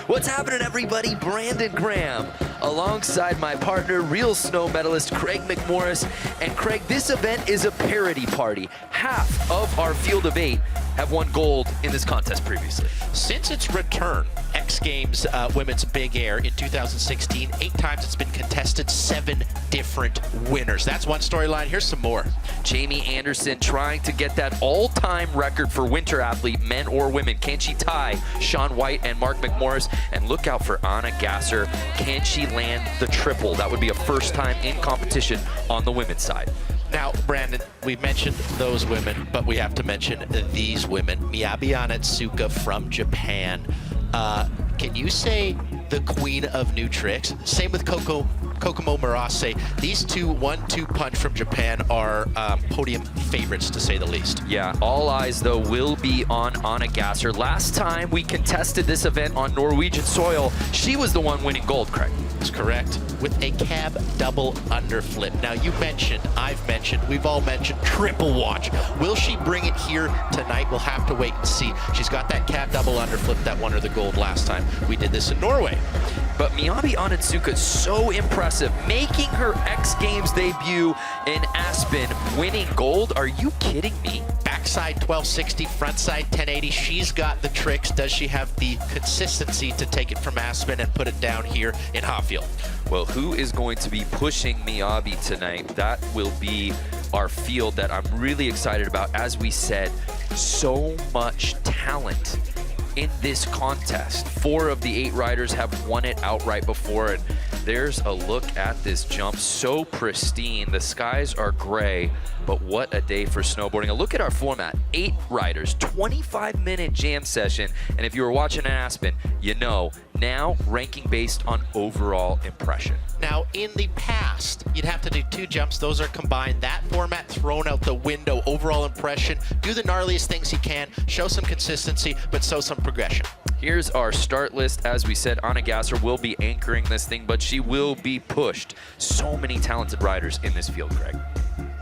What's happening, everybody? Brandon Graham, alongside my partner, real snow medalist Craig McMorris. And Craig, this event is a parity party. Half of our field of 8 have won gold in this contest previously. Since its return, X Games Women's Big Air in 2016, 8 times it's been contested, 7 different winners. That's one storyline. Here's some more. Jamie Anderson trying to get that all-time record for winter athlete, men or women. Can she tie Shaun White and Mark McMorris? And look out for Anna Gasser. Can she land the triple? That would be a first time in competition on the women's side. Now, Brandon, we've mentioned those women, but we have to mention these women. Miyabi Onitsuka from Japan. Can you say the queen of new tricks? Same with Kokomo Murase. These two 1-2 punch from Japan are podium favorites, to say the least. Yeah, all eyes, though, will be on Anna Gasser. Last time we contested this event on Norwegian soil, she was the one winning gold, Craig. That's correct. With a cab double underflip. Now, you mentioned, I've mentioned, we've all mentioned triple watch. Will she bring it here tonight? We'll have to wait and see. She's got that cab double underflip that won her the gold last time we did this in Norway. But Miyabi Onitsuka is so impressive, making her X Games debut in Aspen, winning gold. Are you kidding me? Backside 1260, frontside 1080. She's got the tricks. Does she have the consistency to take it from Aspen and put it down here in Hotfield? Well, who is going to be pushing Miyabi tonight? That will be our field that I'm really excited about. As we said, so much talent in this contest. 4 of the 8 riders have won it outright before, and there's a look at this jump. So pristine. The skies are gray, but what a day for snowboarding. A look at our format. 8 riders, 25-minute jam session, and if you were watching in Aspen, you know, now ranking based on overall impression. Now, in the past, you'd have to do 2 jumps. Those are combined. That format thrown out the window. Overall impression. Do the gnarliest things you can. Show some consistency, but show some progression. Here's our start list. As we said, Anna Gasser will be anchoring this thing, but she will be pushed. So many talented riders in this field, Greg.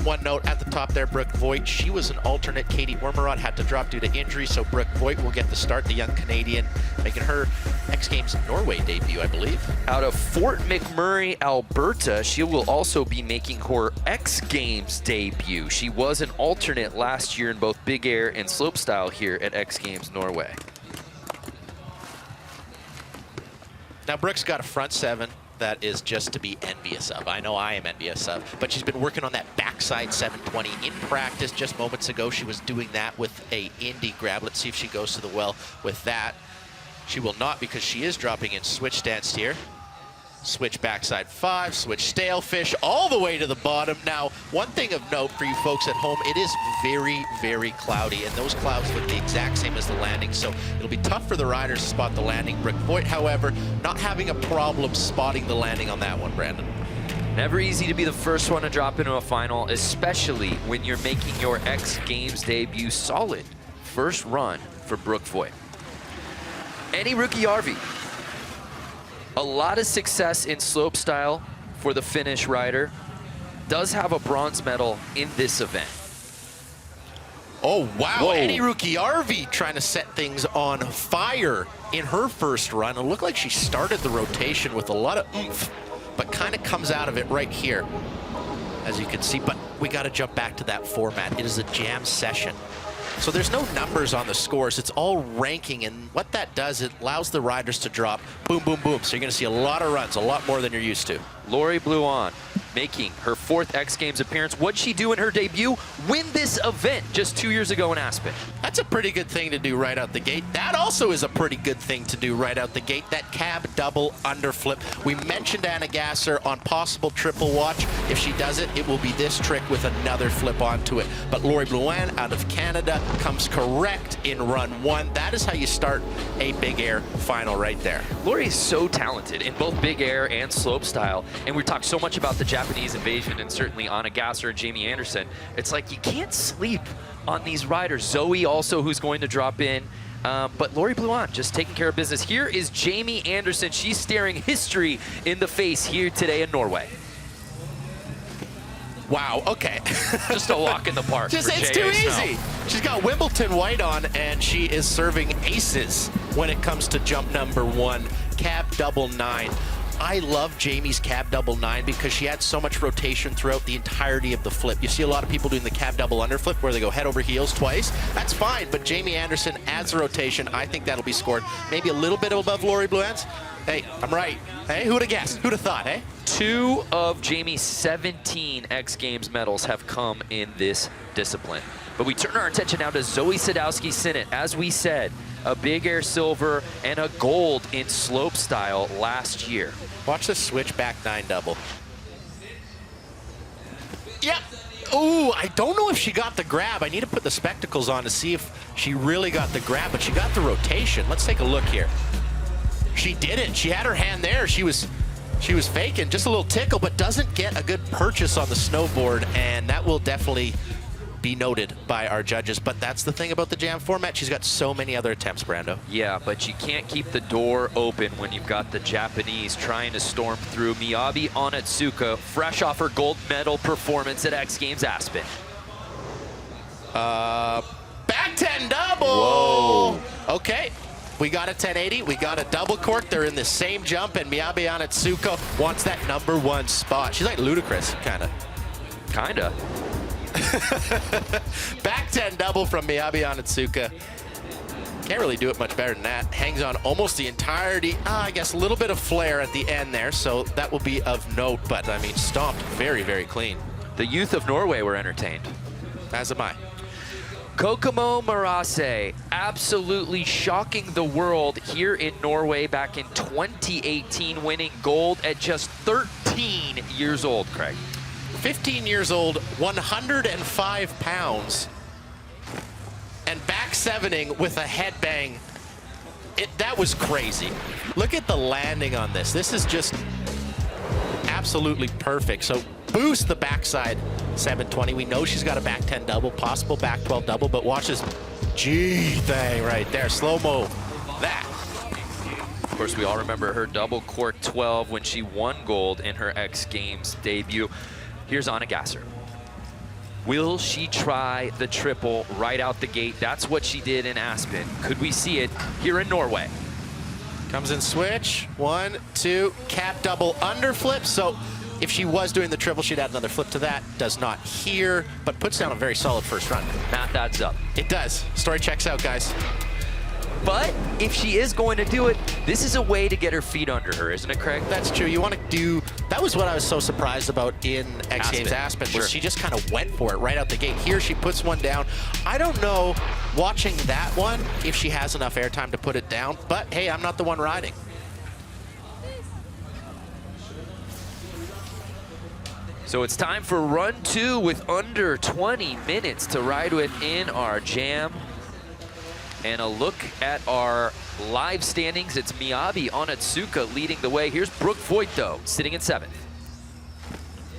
One note at the top there, Brooke Voigt. She was an alternate. Katie Ormerod had to drop due to injury, so Brooke Voigt will get the start, the young Canadian, making her X Games Norway debut, I believe. Out of Fort McMurray, Alberta, she will also be making her X Games debut. She was an alternate last year in both Big Air and Slopestyle here at X Games Norway. Now, Brooke's got a front 7 that is just to be envious of. I know I am envious of, but she's been working on that backside 720 in practice. Just moments ago, she was doing that with a indie grab. Let's see if she goes to the well with that. She will not, because she is dropping in switch stance here. Switch backside 5, switch stalefish all the way to the bottom. Now, one thing of note for you folks at home, it is very, very cloudy, and those clouds look the exact same as the landing, so it'll be tough for the riders to spot the landing. Brooke Voigt, however, not having a problem spotting the landing on that one, Brandon. Never easy to be the first one to drop into a final, especially when you're making your X Games debut. Solid first run for Brooke Voigt. Any rookie RV. A lot of success in slopestyle for the Finnish rider. Does have a bronze medal in this event. Oh, wow. Whoa. Any rookie RV trying to set things on fire in her first run. It looked like she started the rotation with a lot of oomph, but kind of comes out of it right here, as you can see. But we got to jump back to that format. It is a jam session. So there's no numbers on the scores. It's all ranking, and what that does, it allows the riders to drop boom, boom, boom. So you're going to see a lot of runs, a lot more than you're used to. Lori Bluon making her 4th X Games appearance. What'd she do in her debut? Win this event just 2 years ago in Aspen. That's a pretty good thing to do right out the gate. That also is a pretty good thing to do right out the gate. That cab double underflip. We mentioned Anna Gasser on possible triple watch. If she does it, it will be this trick with another flip onto it. But Lori Bluon out of Canada comes correct in run 1. That is how you start a Big Air final right there. Lori is so talented in both Big Air and slopestyle, and we talked so much about the Japanese invasion and certainly Anna Gasser and Jamie Anderson. It's like you can't sleep on these riders. Zoe also, who's going to drop in. But Lori Bluon just taking care of business. Here is Jamie Anderson. She's staring history in the face here today in Norway. Wow, okay. Just a walk in the park. It's too easy. She's got Wimbledon white on, and she is serving aces when it comes to jump number 1, cab double 9. I love Jamie's cab double 9 because she had so much rotation throughout the entirety of the flip. You see a lot of people doing the cab double underflip where they go head over heels twice. That's fine, but Jamie Anderson adds the rotation. I think that'll be scored maybe a little bit above Lori Bluan's. Hey, I'm right. Hey, who'd have guessed? Who'd have thought, eh? 2 of Jamie's 17 X Games medals have come in this discipline. But we turn our attention now to Zoe Sadowski-Sinnott. As we said, a big air silver and a gold in slope style last year. Watch this switch back 9 double. Yep. Ooh, I don't know if she got the grab. I need to put the spectacles on to see if she really got the grab, but she got the rotation. Let's take a look here. She did it. She had her hand there. She was faking, just a little tickle, but doesn't get a good purchase on the snowboard, and that will definitely be noted by our judges. But that's the thing about the jam format. She's got so many other attempts, Brando. Yeah, but you can't keep the door open when you've got the Japanese trying to storm through. Miyabi Onitsuka, fresh off her gold medal performance at X Games Aspen. Back 10 double. Whoa. Okay. We got a 1080, we got a double cork. They're in the same jump, and Miyabi Onitsuka wants that number 1 spot. She's like ludicrous, kinda. Back 10 double from Miyabi Onitsuka. Can't really do it much better than that. Hangs on almost the entirety. I guess a little bit of flare at the end there, so that will be of note, but I mean, stomped very, very clean. The youth of Norway were entertained. As am I. Kokomo Marase, absolutely shocking the world here in Norway back in 2018, winning gold at just 13 years old, Craig. 15 years old, 105 pounds, and back 7ing with a headbang. That was crazy. Look at the landing on this. This is just absolutely perfect. So boost the backside 720. We know she's got a back 10 double, possible back 12 double, but watch this G thing right there. Slow-mo that. Of course, we all remember her double cork 12 when she won gold in her X Games debut. Here's Anna Gasser. Will she try the triple right out the gate? That's what she did in Aspen. Could we see it here in Norway? Comes in switch, 1, 2, cap double underflip. So if she was doing the triple, she'd add another flip to that. Does not here, but puts down a very solid first run. Math adds up. It does. Story checks out, guys. But if she is going to do it, this is a way to get her feet under her, isn't it, Craig? That's true. You want to do, that was what I was so surprised about in X Games Aspen, Sure. was she just kind of went for it right out the gate. Here she puts one down. I don't know, watching that one, if she has enough airtime to put it down, but hey, I'm not the one riding. So it's time for run 2 with under 20 minutes to ride with in our jam. And a look at our live standings. It's Miyabi Onitsuka leading the way. Here's Brooke Voigt, though, sitting in 7th.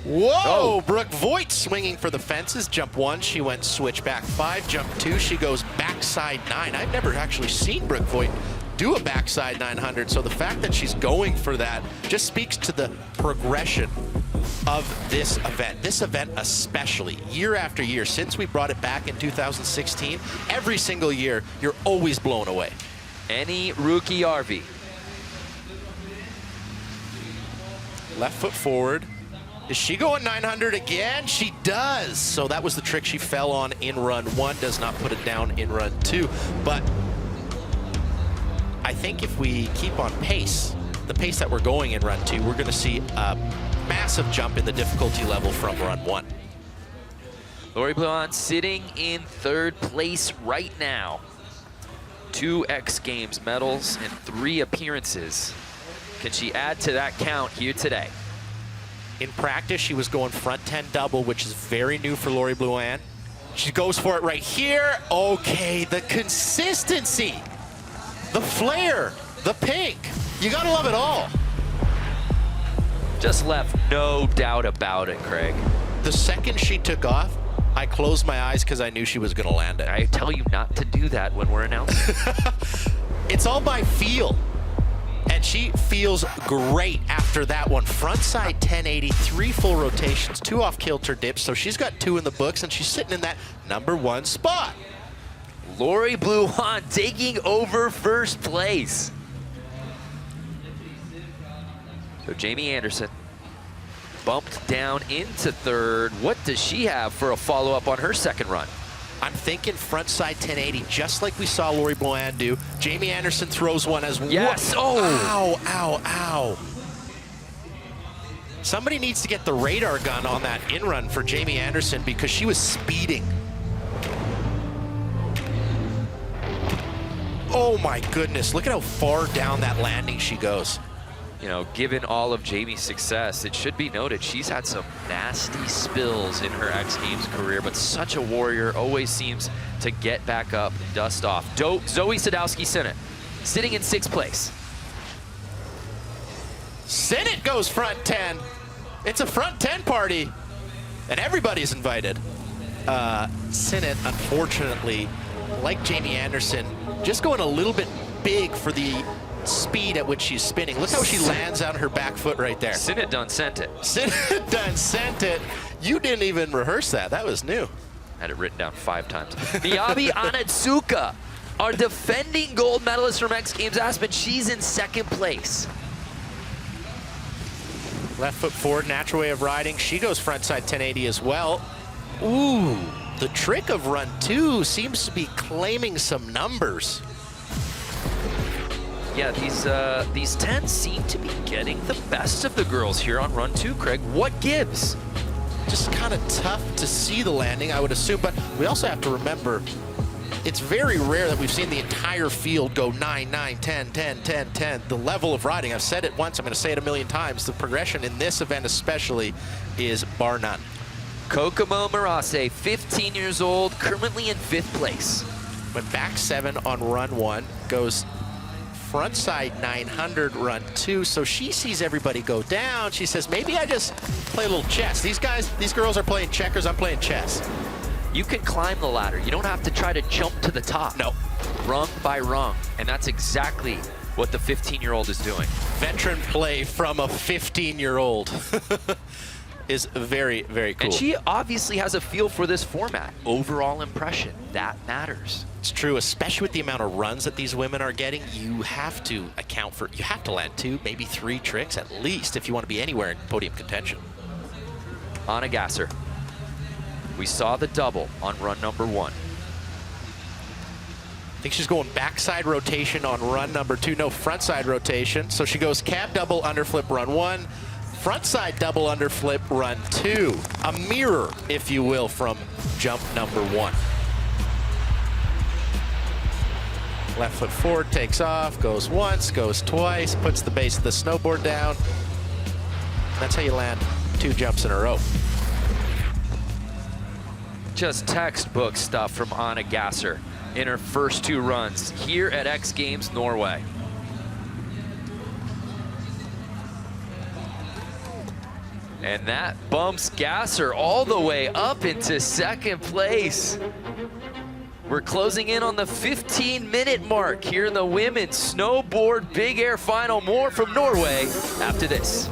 Whoa! Oh. Brooke Voigt swinging for the fences. Jump 1, she went switch back 5. Jump 2, she goes backside 9. I've never actually seen Brooke Voigt do a backside 900, so the fact that she's going for that just speaks to the progression of this event especially, year after year, since we brought it back in 2016, every single year, you're always blown away. Any rookie RV. Left foot forward. Is she going 900 again? She does. So that was the trick she fell on in run 1, does not put it down in run 2. But I think if we keep on pace, the pace that we're going in run 2, we're going to see a massive jump in the difficulty level from run 1. Lori Bluan sitting in 3rd place right now. 2 X Games medals and 3 appearances. Can she add to that count here today? In practice, she was going front 10 double, which is very new for Lori Bluan. She goes for it right here. Okay, the consistency, the flare, the pink. You gotta love it all. Just left no doubt about it, Craig. The second she took off, I closed my eyes because I knew she was gonna land it. I tell you not to do that when we're announcing. It's all by feel. And she feels great after that one. Frontside 1080, 3 full rotations, 2 off kilter dips. So she's got 2 in the books, and she's sitting in that number 1 spot. Lori Bluhan taking over first place. So Jamie Anderson bumped down into third. What does she have for a follow-up on her second run? I'm thinking frontside 1080, just like we saw Lori Bluhan do. Jamie Anderson throws one as well. Yes. Oh. Ow, ow, ow. Somebody needs to get the radar gun on that in-run for Jamie Anderson because she was speeding. Oh my goodness, look at how far down that landing she goes. You know, given all of Jamie's success, it should be noted she's had some nasty spills in her X Games career, but such a warrior, always seems to get back up and dust off. Zoe Sadowski-Sinnott sitting in 6th place. Sinnott goes front 10. It's a front 10 party, and everybody's invited. Sinnott, unfortunately, like Jamie Anderson, just going a little bit big for the speed at which she's spinning. Look how she lands on her back foot right there. Sinnott done sent it. Sinnott done sent it. You didn't even rehearse that. That was new. Had it written down 5 times. Miyabi Onitsuka, our defending gold medalist from X Games Aspen, she's in 2nd place. Left foot forward, natural way of riding. She goes frontside 1080 as well. Ooh, the trick of run 2 seems to be claiming some numbers. Yeah, these 10s seem to be getting the best of the girls here on run 2, Craig. What gives? Just kind of tough to see the landing, I would assume, but we also have to remember it's very rare that we've seen the entire field go 9, 9, 10, 10, 10, 10. The level of riding, I've said it once, I'm going to say it a million times, the progression in this event especially is bar none. Kokomo Marase, 15 years old, currently in 5th place. Went back 7 on run 1, goes frontside 900 run 2, so she sees everybody go down. She says, maybe I just play a little chess. These girls are playing checkers, I'm playing chess. You can climb the ladder. You don't have to try to jump to the top. No. Rung by rung, and that's exactly what the 15-year-old is doing. Veteran play from a 15-year-old is very, very cool. And she obviously has a feel for this format. Overall impression, that matters. It's true, especially with the amount of runs that these women are getting. You have to account for, you have to land 2, maybe 3 tricks at least if you want to be anywhere in podium contention. Anna Gasser. We saw the double on run number 1. I think she's going backside rotation on run number 2, no frontside rotation. So she goes cab double underflip run 1, frontside double underflip run 2. A mirror, if you will, from jump number 1. Left foot forward, takes off, goes once, goes twice, puts the base of the snowboard down. That's how you land 2 jumps in a row. Just textbook stuff from Anna Gasser in her first 2 runs here at X Games Norway. And that bumps Gasser all the way up into 2nd place. We're closing in on the 15-minute mark here in the women's snowboard big air final. More from Norway after this.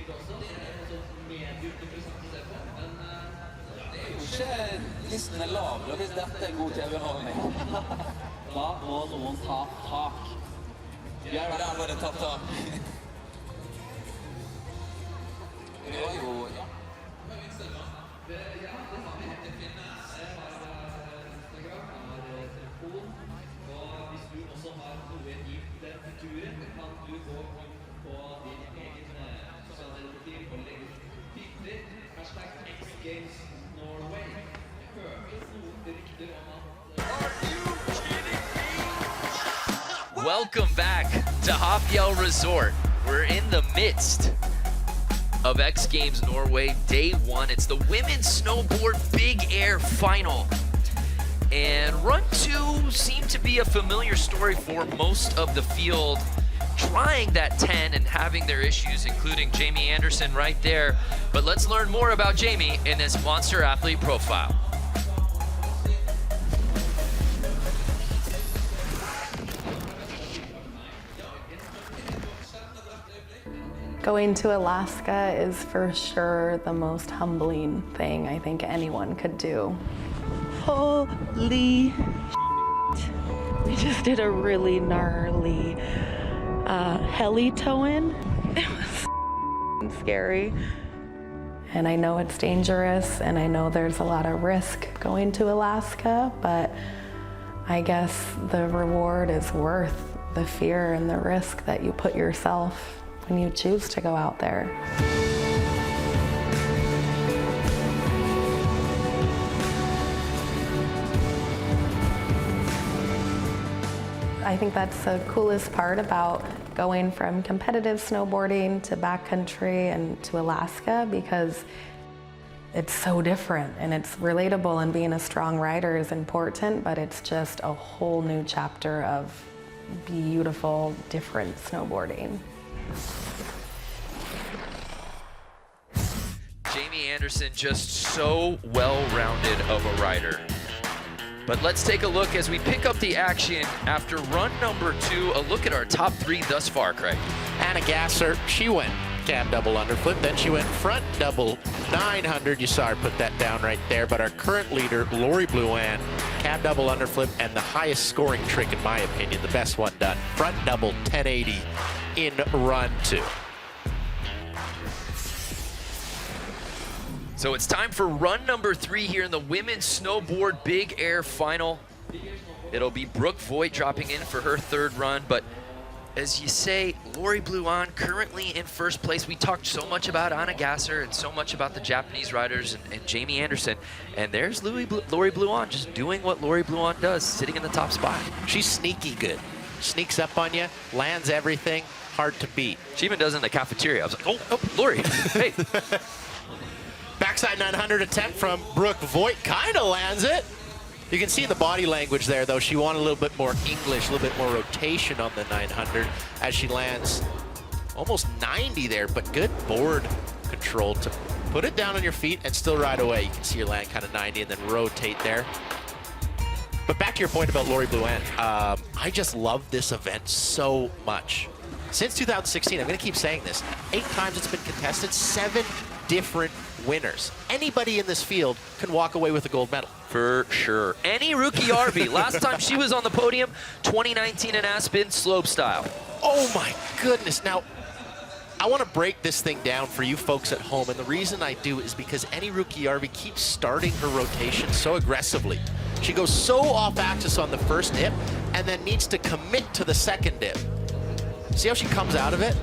Ikke listen er lavere hvis dette er god TV-underholdning. Da må noen ta tak. Ja, der var det tatt tak. Det var jo, ja. X Games Norway. Welcome back to Hafjell Resort. We're in the midst of X Games Norway, day one. It's the women's snowboard big air final. And run two seemed to be a familiar story for most of the field, trying that 10 and having their issues, including Jamie Anderson right there. But let's learn more about Jamie in this Monster Athlete profile. Going to Alaska is for sure the most humbling thing I think anyone could do. Holy shit. We just did a really gnarly heli-toeing. It was scary. And I know it's dangerous and I know there's a lot of risk going to Alaska, but I guess the reward is worth the fear and the risk that you put yourself when you choose to go out there. I think that's the coolest part about going from competitive snowboarding to backcountry and to Alaska, because it's so different and it's relatable, and being a strong rider is important, but it's just a whole new chapter of beautiful, different snowboarding. Jamie Anderson, just so well-rounded of a rider. But let's take a look as we pick up the action after run number two. A look at our top three thus far, Craig. Anna Gasser, she went cab double underflip, then she went front double 900. You saw her put that down right there. But our current leader, Lori Blouin, cab double underflip, and the highest scoring trick, in my opinion, the best one done, front double 1080 in run two. So it's time for run number three here in the women's snowboard big air final. It'll be Brooke Voigt dropping in for her third run, but as you say, Lori Blouin currently in first place. We talked so much about Anna Gasser and so much about the Japanese riders and Jamie Anderson, and there's Lori Blouin just doing what Lori Blouin does, sitting in the top spot. She's sneaky good. Sneaks up on you, lands everything, hard to beat. She even does in the cafeteria. I was like, oh Lori, hey. Backside 900 attempt from Brooke Voigt, kind of lands it. You can see in the body language there, though, she wanted a little bit more English, a little bit more rotation on the 900 as she lands almost 90 there, but good board control to put it down on your feet and still ride away. You can see her land kind of 90 and then rotate there. But back to your point about Lori Blouin, I just love this event so much. Since 2016, I'm going to keep saying this, 8 times it's been contested, 7 different winners. Anybody in this field can walk away with a gold medal. For sure. Any rookie RV. Last time she was on the podium, 2019 in Aspen, slopestyle. Oh my goodness. Now, I want to break this thing down for you folks at home, and the reason I do is because any rookie RV keeps starting her rotation so aggressively. She goes so off axis on the first dip and then needs to commit to the second dip. See how she comes out of it?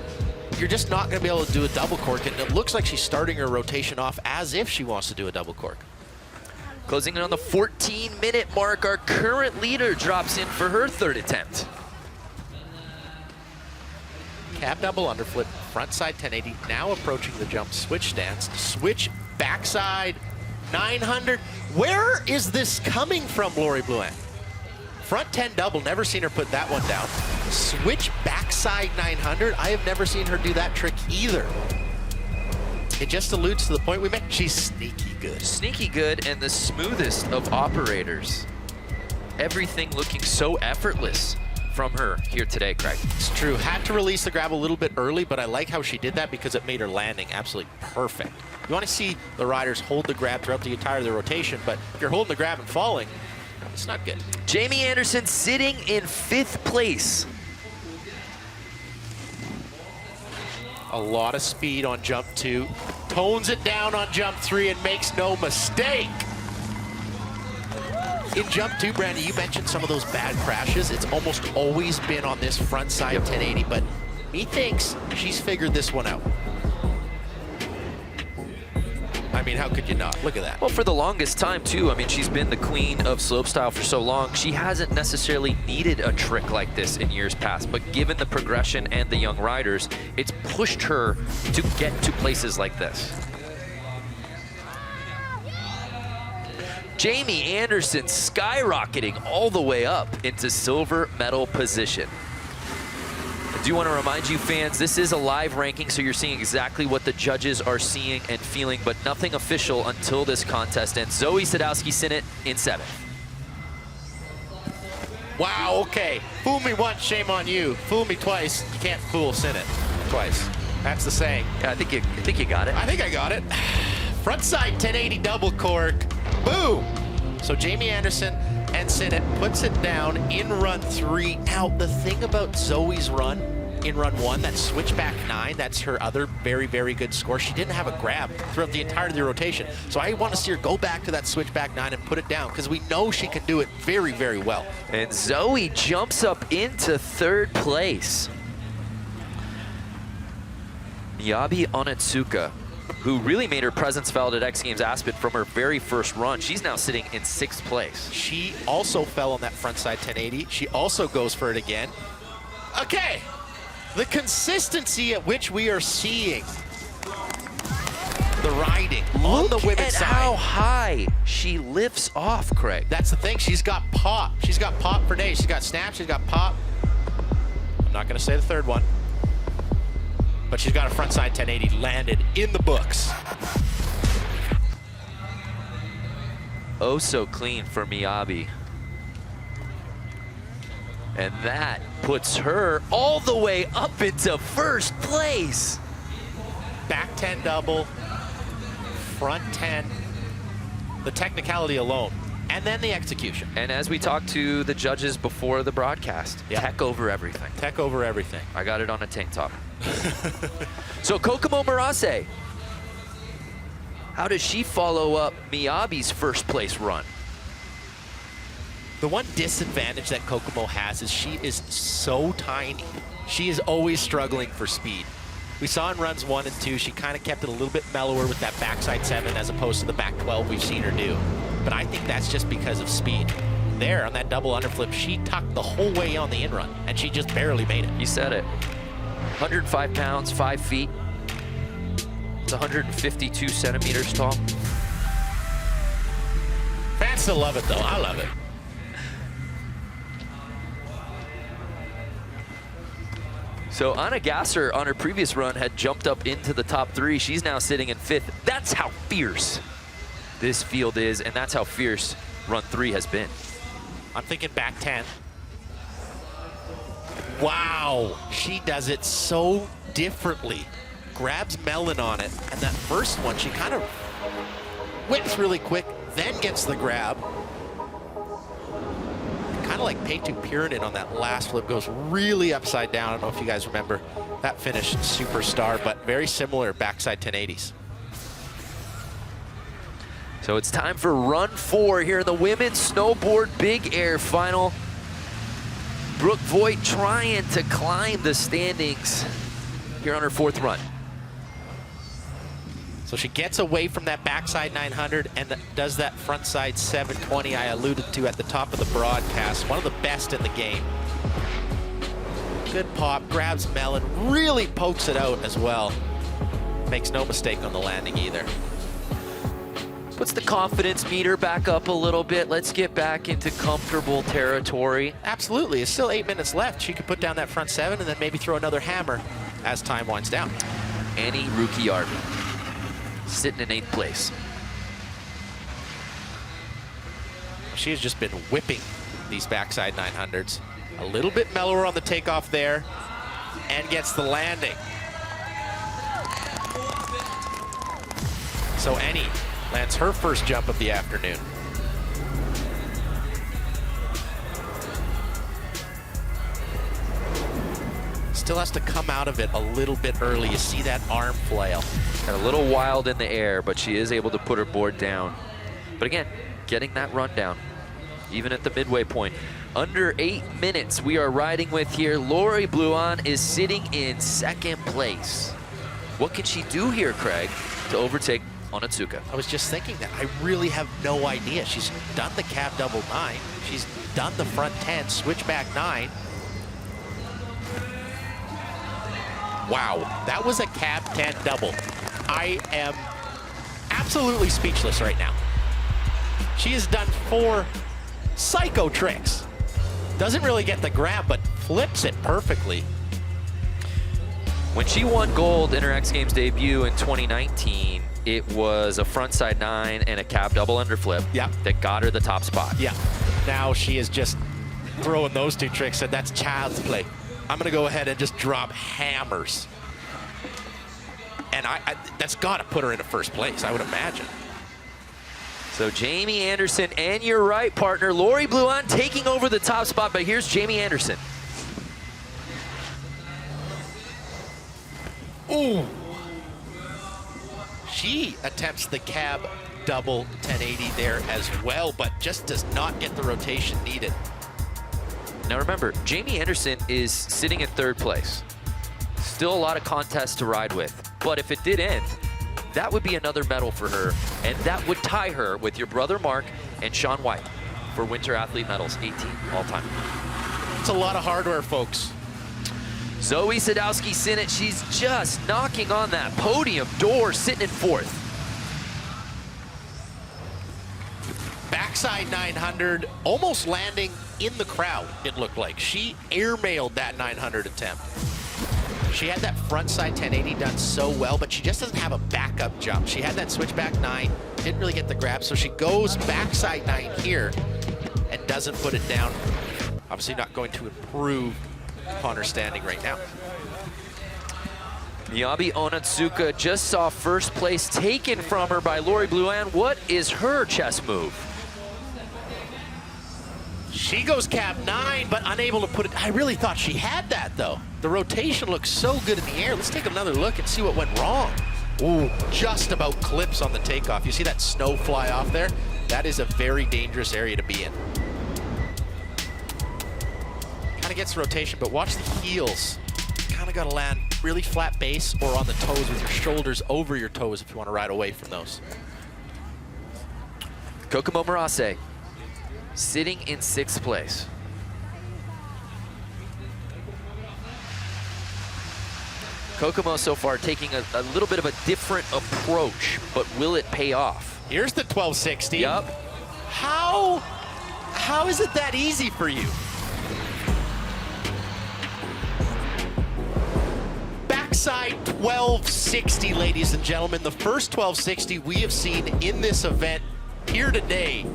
You're just not going to be able to do a double cork, and it looks like she's starting her rotation off as if she wants to do a double cork. Closing in on the 14-minute mark, our current leader drops in for her third attempt. Cab double underflip, frontside 1080, now approaching the jump switch stance. Switch backside 900. Where is this coming from, Lori Blouin? Front 10 double, never seen her put that one down. Switch backside 900, I have never seen her do that trick either. It just alludes to the point we made. She's sneaky good. Sneaky good and the smoothest of operators. Everything looking so effortless from her here today, Craig. It's true. Had to release the grab a little bit early, but I like how she did that because it made her landing absolutely perfect. You want to see the riders hold the grab throughout the entire of the rotation, but if you're holding the grab and falling, it's not good. Jamie Anderson sitting in 5th place. A lot of speed on jump 2. Tones it down on jump 3 and makes no mistake. In jump 2, Brandy, you mentioned some of those bad crashes. It's almost always been on this front side 1080, but methinks she's figured this one out. I mean, how could you not? Look at that. Well, for the longest time, too, I mean, she's been the queen of slopestyle for so long. She hasn't necessarily needed a trick like this in years past, but given the progression and the young riders, it's pushed her to get to places like this. Jamie Anderson skyrocketing all the way up into silver medal position. I do want to remind you fans, this is a live ranking, so you're seeing exactly what the judges are seeing and feeling, but nothing official until this contest ends. Zoe Sadowski-Synnott in 7th. Wow, okay. Fool me once, shame on you. Fool me twice, you can't fool Synnott twice. That's the saying. Yeah, I think you got it. I think I got it. Front side 1080 double cork. Boom! So Jamie Anderson and Synnott puts it down in run 3. Now, the thing about Zoe's run in run 1, that switchback 9, that's her other very, very good score. She didn't have a grab throughout the entirety of the rotation. So I want to see her go back to that switchback 9 and put it down because we know she can do it very, very well. And Zoe jumps up into 3rd place. Miyabi Onitsuka, who really made her presence felt at X Games Aspen from her very first run. She's now sitting in 6th place. She also fell on that front side 1080. She also goes for it again. Okay, the consistency at which we are seeing the riding on the women's side. Look at how high she lifts off, Craig. That's the thing, she's got pop. She's got pop for days. She's got snap, she's got pop. I'm not gonna say the third one, but she's got a front side 1080 landed in the books. Oh, so clean for Miyabi. And that puts her all the way up into 1st place. Back 10 double, front 10, the technicality alone, and then the execution. And as we talked to the judges before the broadcast, tech over everything. Tech over everything. I got it on a tank top. So Kokomo Murase, how does she follow up Miyabi's 1st place run? The one disadvantage that Kokomo has is she is so tiny. She is always struggling for speed. We saw in runs 1 and 2, she kind of kept it a little bit mellower with that backside 7 as opposed to the back 12 we've seen her do. But I think that's just because of speed. There on that double underflip, she tucked the whole way on the in-run, and she just barely made it. You said it. 105 pounds, 5 feet. It's 152 centimeters tall. Fans still love it, though. I love it. So Anna Gasser on her previous run had jumped up into the top 3. She's now sitting in 5th. That's how fierce this field is, and that's how fierce run 3 has been. I'm thinking back 10. Wow, she does it so differently. Grabs Melon on it, and that first one, she kind of whips really quick, then gets the grab. Kind of like Peitu Pyramid on that last flip, goes really upside down. I don't know if you guys remember that finish, superstar, but very similar backside 1080s. So it's time for run 4 here in the women's snowboard big air final. Brooke Voigt trying to climb the standings here on her 4th run. So she gets away from that backside 900 and does that front side 720 I alluded to at the top of the broadcast. One of the best in the game. Good pop, grabs Melon, really pokes it out as well. Makes no mistake on the landing either. Puts the confidence meter back up a little bit. Let's get back into comfortable territory. Absolutely, it's still 8 minutes left. She could put down that front 7 and then maybe throw another hammer as time winds down. Annie Rukiarvi sitting in 8th place. She has just been whipping these backside 900s. A little bit mellower on the takeoff there, and gets the landing. So Annie lands her first jump of the afternoon. Still has to come out of it a little bit early. You see that arm flail. Got a little wild in the air, but she is able to put her board down. But again, getting that run down, even at the midway point. Under 8 minutes we are riding with here. Lori Bluan is sitting in second place. What can she do here, Craig, to overtake Onitsuka? I was just thinking that. I really have no idea. She's done the cab double 9. She's done the front 10, switchback 9. Wow, that was a cab 10 double. I am absolutely speechless right now. She has done 4 psycho tricks. Doesn't really get the grab, but flips it perfectly. When she won gold in her X Games debut in 2019, it was a frontside 9 and a cab double underflip that got her the top spot. Yeah. Now she is just throwing those 2 tricks, and that's child's play. I'm going to go ahead and just drop hammers. And that's got to put her into first place, I would imagine. So Jamie Anderson and your right partner, Lori Bluan, taking over the top spot, but here's Jamie Anderson. Ooh. She attempts the cab double 1080 there as well, but just does not get the rotation needed. Now remember, Jamie Anderson is sitting in 3rd place. Still a lot of contests to ride with, but if it did end, that would be another medal for her, and that would tie her with your brother Mark and Sean White for Winter Athlete medals, 18 all time. It's a lot of hardware, folks. Zoe Sadowski-Sinnott, she's just knocking on that podium door, sitting in 4th. Backside 900, almost landing in the crowd, it looked like. She airmailed that 900 attempt. She had that frontside 1080 done so well, but she just doesn't have a backup jump. She had that switchback 9, didn't really get the grab, so she goes backside 9 here and doesn't put it down. Obviously not going to improve upon her standing right now. Miyabi Onitsuka just saw first place taken from her by Lori Bluan. What is her chess move? She goes cab 9, but unable to put it. I really thought she had that, though. The rotation looks so good in the air. Let's take another look and see what went wrong. Ooh, just about clips on the takeoff. You see that snow fly off there? That is a very dangerous area to be in. Kind of gets the rotation, but watch the heels. Kind of got to land really flat base or on the toes with your shoulders over your toes if you want to ride away from those. Kokomo Murase sitting in 6th place. Kokomo so far taking a little bit of a different approach, but will it pay off? Here's the 1260. Yep. How is it that easy for you? Backside 1260, ladies and gentlemen. The first 1260 we have seen in this event here today.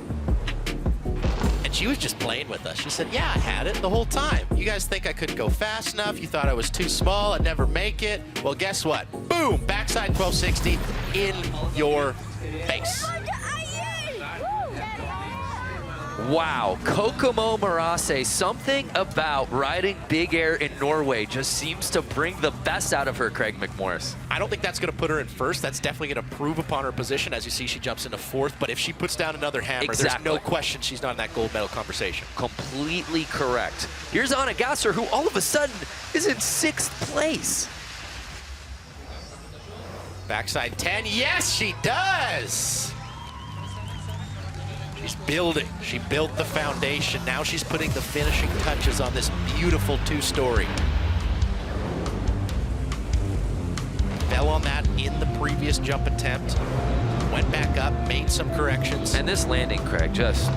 And she was just playing with us. She said, yeah, I had it the whole time. You guys think I couldn't go fast enough? You thought I was too small, I'd never make it. Well, guess what? Boom, backside 1260 in your face. Wow, Kokomo Murase, something about riding big air in Norway just seems to bring the best out of her, Craig McMorris. I don't think that's going to put her in first. That's definitely going to improve upon her position. As you see, she jumps into 4th, but if she puts down another hammer, there's no question she's not in that gold medal conversation. Completely correct. Here's Anna Gasser, who all of a sudden is in 6th place. Backside 10, yes, she does! She's building. She built the foundation. Now she's putting the finishing touches on this beautiful 2-story. Fell on that in the previous jump attempt. Went back up, made some corrections. And this landing, Craig, just...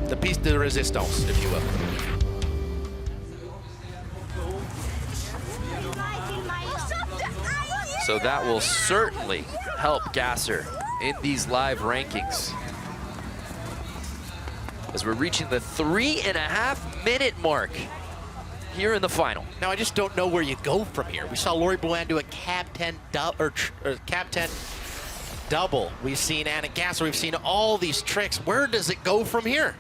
the piece de resistance, if you will. So that will certainly help Gasser in these live rankings. As we're reaching the 3.5 minute mark here in the final. Now I just don't know where you go from here. We saw Lori Blouin do a cab 10 double. We've seen Anna Gasser. We've seen all these tricks. Where does it go from here?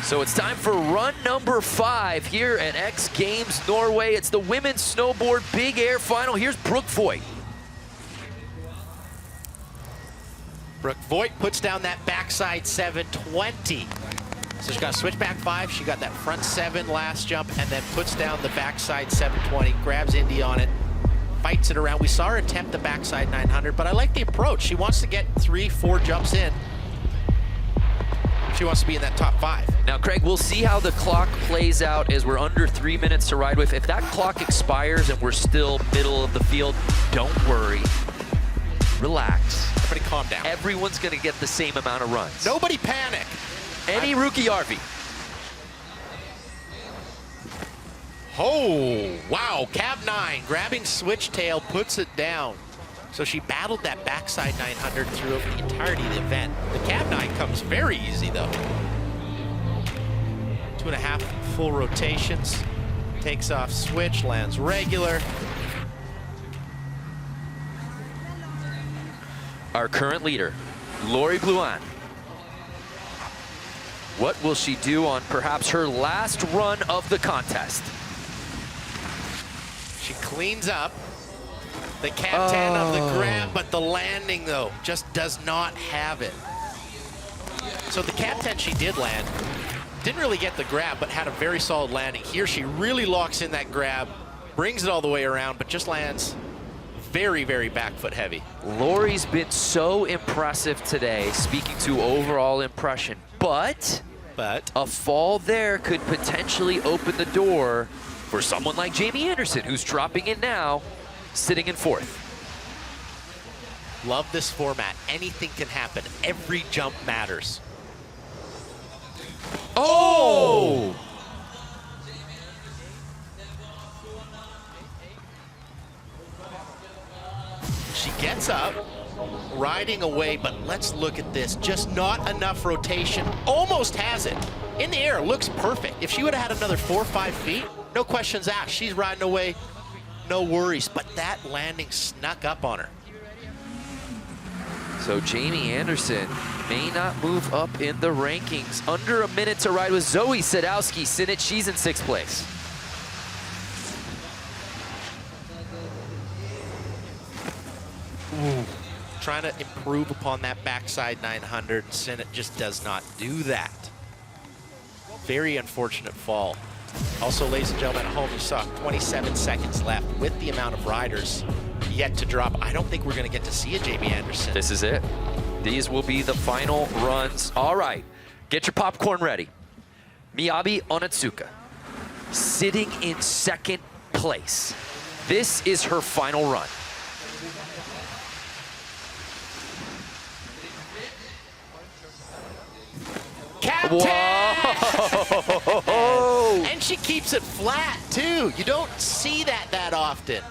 So it's time for run number 5 here at X Games Norway. It's the women's snowboard big air final. Here's Brooke Voigt. Brooke Voigt puts down that backside 720. So she got a switchback 5, she got that front 7 last jump, and then puts down the backside 720, grabs Indy on it, fights it around. We saw her attempt the backside 900, but I like the approach. She wants to get 3-4 jumps in. She wants to be in that top 5. Now, Craig, we'll see how the clock plays out as we're under 3 minutes to ride with. If that clock expires and we're still middle of the field, don't worry. Relax. Everybody calm down. Everyone's going to get the same amount of runs. Nobody panic. Any rookie RV. Oh, wow. Cab 9, grabbing switchtail, puts it down. So she battled that backside 900 throughout the entirety of the event. The cab 9 comes very easy, though. 2.5 full rotations. Takes off switch, lands regular. Our current leader, Lori Blouin. What will she do on perhaps her last run of the contest? She cleans up the cab 10 of the grab, but the landing, though, just does not have it. So the cab 10 she did land. Didn't really get the grab, but had a very solid landing. Here she really locks in that grab, brings it all the way around, but just lands very, very back foot heavy. Lori's been so impressive today, speaking to overall impression, but a fall there could potentially open the door for someone like Jamie Anderson, who's dropping in now, sitting in 4th. Love this format. Anything can happen. Every jump matters. Oh! She gets up, riding away, but let's look at this. Just not enough rotation. Almost has it. In the air, looks perfect. If she would have had another 4 or 5 feet, no questions asked. She's riding away, no worries. But that landing snuck up on her. So Jamie Anderson may not move up in the rankings. Under a minute to ride with Zoe Sadowski-Sinnott. She's in 6th place. Ooh. Trying to improve upon that backside 900. Sinnott just does not do that. Very unfortunate fall. Also, ladies and gentlemen at home, you saw 27 seconds left with the amount of riders yet to drop. I don't think we're going to get to see a Jamie Anderson. This is it. These will be the final runs. All right, get your popcorn ready. Miyabi Onitsuka, sitting in 2nd place. This is her final run. Whoa! And she keeps it flat, too. You don't see that often.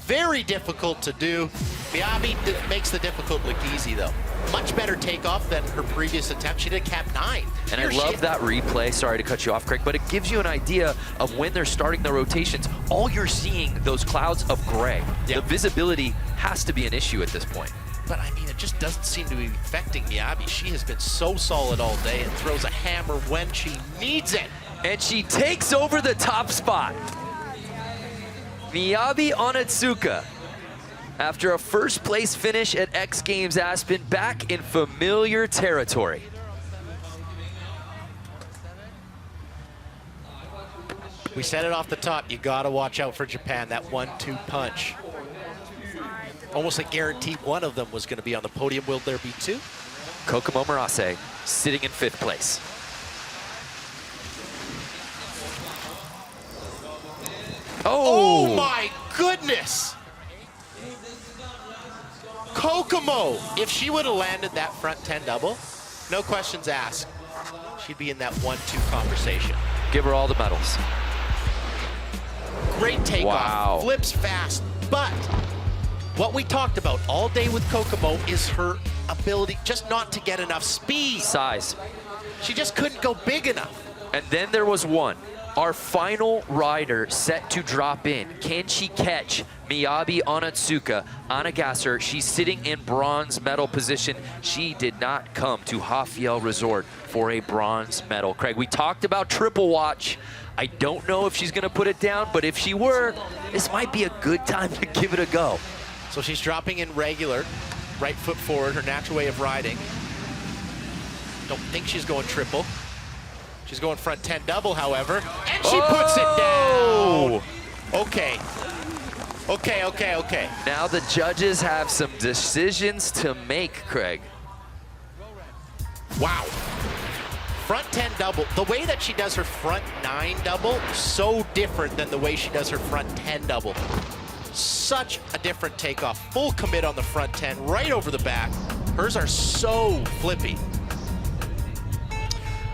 Very difficult to do. Miyabi makes the difficult look easy, though. Much better takeoff than her previous attempt. She did cab 9. And I love that replay. Sorry to cut you off, Craig, but it gives you an idea of when they're starting the rotations. All you're seeing, those clouds of gray. Yep. The visibility has to be an issue at this point. But I mean, it just doesn't seem to be affecting Miyabi. She has been so solid all day and throws a hammer when she needs it. And she takes over the top spot. Miyabi Onitsuka, after a 1st place finish at X Games Aspen, back in familiar territory. We said it off the top, you gotta watch out for Japan, that 1-2 punch. Almost a guaranteed one of them was going to be on the podium. Will there be 2? Kokomo Murase sitting in 5th place. Oh my goodness! Kokomo! If she would have landed that front 10 double, no questions asked. She'd be in that 1-2 conversation. Give her all the medals. Great takeoff, wow. Flips fast, but what we talked about all day with Kokomo is her ability, just not to get enough speed. Size. She just couldn't go big enough. And then there was one. Our final rider set to drop in. Can she catch Miyabi Onitsuka? Anna Gasser, she's sitting in bronze medal position. She did not come to Hafiel Resort for a bronze medal. Craig, we talked about triple watch. I don't know if she's gonna put it down, but if she were, this might be a good time to give it a go. So she's dropping in regular, right foot forward, her natural way of riding. Don't think she's going triple. She's going front 10 double, however, and she puts it down. Okay. Okay. Now the judges have some decisions to make, Craig. Wow. Front 10 double. The way that she does her front 9 double, so different than the way she does her front 10 double. Such a different takeoff. Full commit on the front 10, right over the back. Hers are so flippy.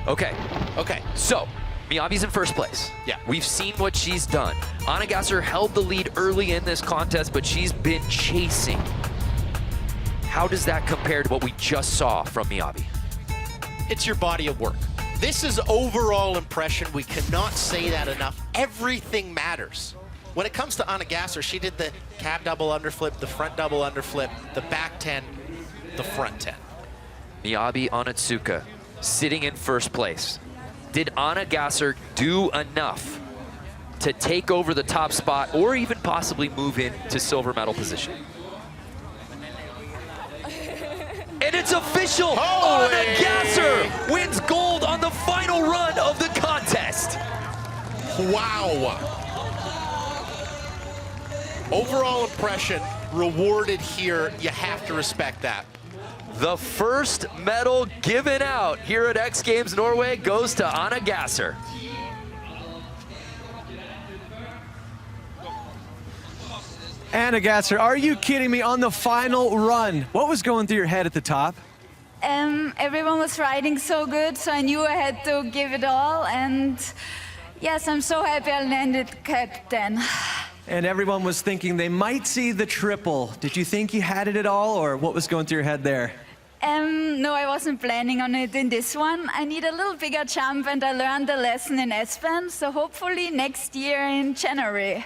Okay. So, Miyabi's in first place. Yeah. We've seen what she's done. Anna Gasser held the lead early in this contest, but she's been chasing. How does that compare to what we just saw from Miyabi? It's your body of work. This is overall impression. We cannot say that enough. Everything matters. When it comes to Anna Gasser, she did the cab double underflip, the front double underflip, the back 10, the front 10. Miyabi Onitsuka sitting in first place. Did Anna Gasser do enough to take over the top spot or even possibly move into silver medal position? And it's official! Holy! Anna Gasser wins gold on the final run of the contest. Wow. Overall impression rewarded here. You have to respect that. The first medal given out here at X Games Norway goes to Anna Gasser. Anna Gasser, are you kidding me? On the final run, what was going through your head at the top? Everyone was riding so good, so I knew I had to give it all. And yes, I'm so happy I landed captain. And everyone was thinking they might see the triple. Did you think you had it at all, or what was going through your head there? No, I wasn't planning on it in this one. I need a little bigger jump, and I learned the lesson in Aspen, so hopefully next year in January.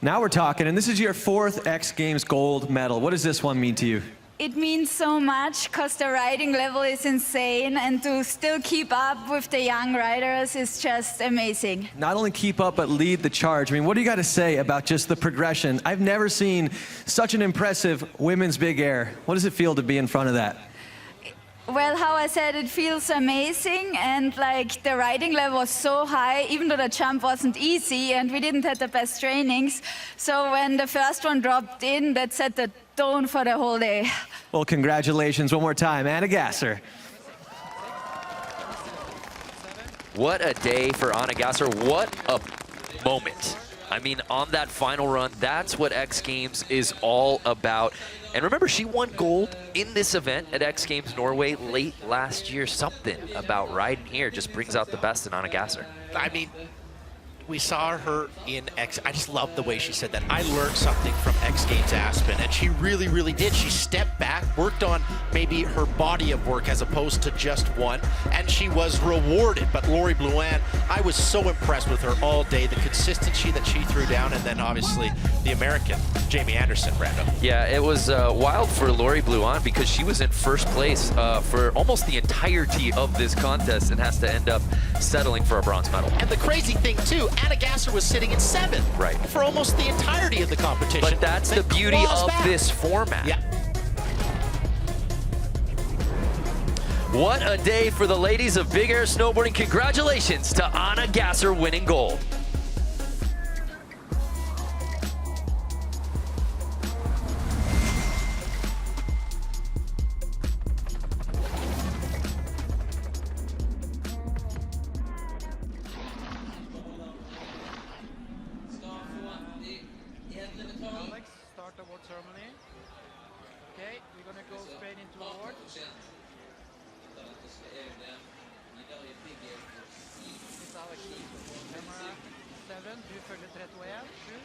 Now we're talking, and this is your 4th X Games gold medal. What does this one mean to you? It means so much because the riding level is insane, and to still keep up with the young riders is just amazing. Not only keep up, but lead the charge. I mean, what do you got to say about just the progression? I've never seen such an impressive women's big air. What does it feel to be in front of that? Well, how I said, it feels amazing, and like the riding level was so high, even though the jump wasn't easy and we didn't have the best trainings. So when the first one dropped in, that set the tone for the whole day. Well, congratulations one more time, Anna Gasser. What a day for Anna Gasser. What a moment. I mean, on that final run, that's what X Games is all about. And remember, she won gold in this event at X Games Norway late last year. Something about riding here just brings out the best in Anna Gasser. I mean, we saw her in X. I just love the way she said that. I learned something from X Games Aspen, and she really, really did. She stepped back, worked on maybe her body of work as opposed to just one, and she was rewarded. But Lori Blouin, I was so impressed with her all day. The consistency that she threw down, and then obviously the American, Jamie Anderson, Brando. Yeah, it was wild for Lori Blouin because she was in first place for almost the entirety of this contest and has to end up settling for a bronze medal. And the crazy thing, too, Anna Gasser was sitting in 7th right for almost the entirety of the competition. But that's the beauty of this format. Yeah. What a day for the ladies of big air snowboarding. Congratulations to Anna Gasser winning gold. Start the award ceremony. Okay, we're gonna go straight into awards. Litt av camera 7, du følger 31, 7.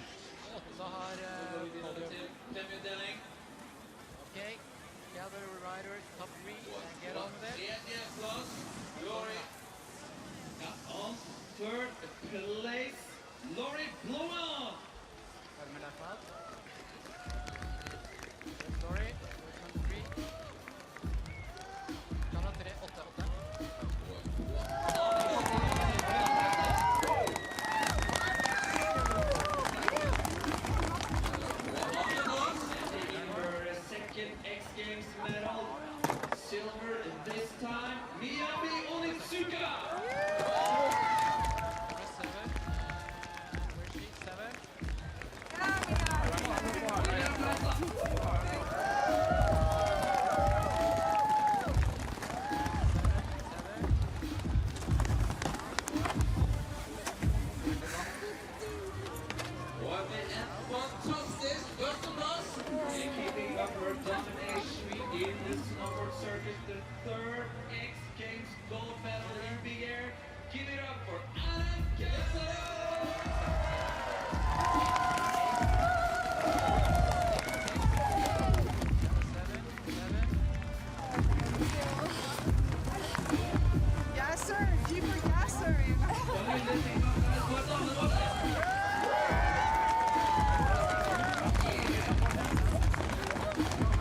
Så har podium. Okay, gather riders, top 3, and get on with it. Tredje plass, Lori. Ja, on third place, Lori Blomman. Følg med derfra. Sorry.